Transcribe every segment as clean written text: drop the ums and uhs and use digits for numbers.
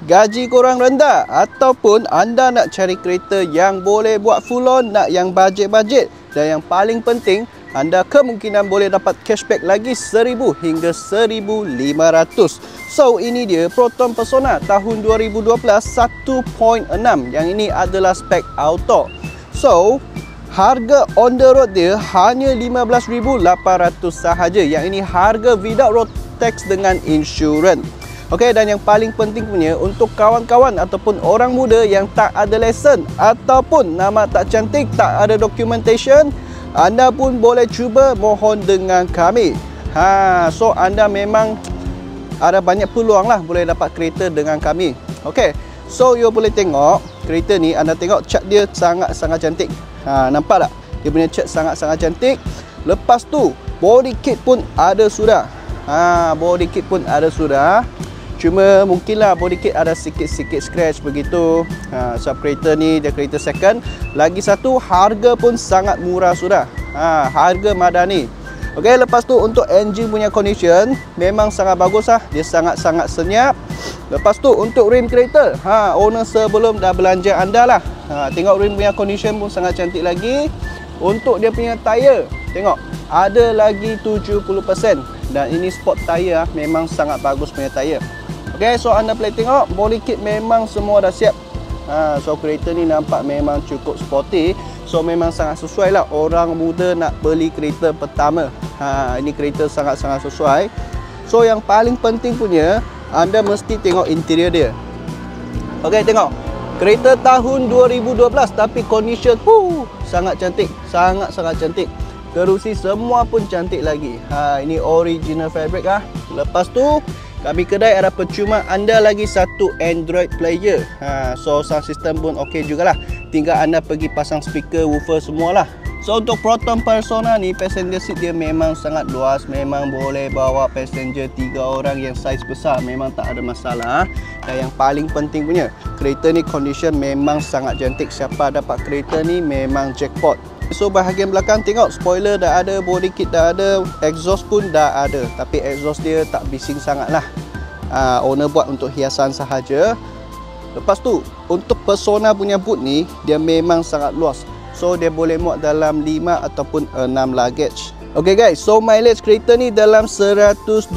gaji korang rendah ataupun anda nak cari kereta yang boleh buat full on, nak yang bajet-bajet, dan yang paling penting anda kemungkinan boleh dapat cashback lagi 1000 hingga 1500. So ini dia Proton Persona tahun 2012 1.6. Yang ini adalah spek auto. So harga on the road dia hanya 15,800 sahaja. Yang ini harga without road tax dengan insurans. Okey, dan yang paling penting punya untuk kawan-kawan ataupun orang muda yang tak ada lesen ataupun nama tak cantik, tak ada documentation, anda pun boleh cuba mohon dengan kami. So anda memang ada banyak peluang lah boleh dapat kereta dengan kami. Okey, so you boleh tengok kereta ni, anda tengok cat dia sangat-sangat cantik. Nampak tak? Dia punya cat sangat-sangat cantik. Lepas tu body kit pun ada sudah. Body kit pun ada sudah. Cuma mungkinlah body kit ada sikit-sikit scratch begitu. Sebab kereta ni dia kereta second. Lagi satu, harga pun sangat murah sudah. Harga madani. Okey, lepas tu untuk engine punya condition memang sangat bagus lah. Dia sangat-sangat senyap. Lepas tu untuk rim kereta, owner sebelum dah belanja anda lah. Tengok rim punya condition pun sangat cantik lagi. Untuk dia punya tayar, tengok ada lagi 70%. Dan ini sport tayar, memang sangat bagus punya tayar. Okay, so anda boleh tengok body kit memang semua dah siap. So kereta ni nampak memang cukup sporty. So memang sangat sesuai lah orang muda nak beli kereta pertama. Ini kereta sangat-sangat sesuai. So yang paling penting punya, anda mesti tengok interior dia. Okay, tengok kereta tahun 2012 tapi condition sangat cantik. Sangat-sangat cantik. Kerusi semua pun cantik lagi. Ini original fabric lah. Lepas tu kami kedai ada percuma anda lagi satu Android player. So sound system pun okey jugalah. Tinggal anda pergi pasang speaker, woofer semualah. So untuk Proton Persona ni, passenger seat dia memang sangat luas. Memang boleh bawa passenger 3 orang yang saiz besar. Memang tak ada masalah. Dan yang paling penting punya, kereta ni condition memang sangat cantik. Siapa dapat kereta ni memang jackpot. So bahagian belakang tengok spoiler dah ada, body kit dah ada, exhaust pun dah ada. Tapi exhaust dia tak bising sangat lah. Owner buat untuk hiasan sahaja. Lepas tu untuk Persona punya boot ni, dia memang sangat luas. So dia boleh muat dalam 5 ataupun 6 luggage. Okay guys, so mileage kereta ni dalam 120,000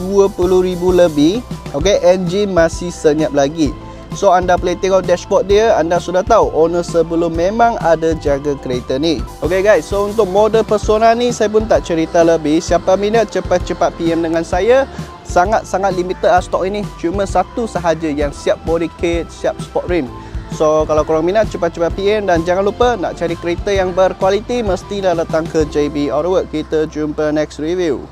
lebih. Okay, engine masih senyap lagi. So anda boleh tengok dashboard dia, anda sudah tahu owner sebelum memang ada jaga kereta ni. Okay guys, so untuk model Persona ni saya pun tak cerita lebih. Siapa minat cepat-cepat PM dengan saya. Sangat-sangat limited stok ini. Cuma satu sahaja yang siap body kit, siap sport rim. So kalau korang minat cepat-cepat PM, dan jangan lupa nak cari kereta yang berkualiti mestilah datang ke JB Autoworks. Kita jumpa next review.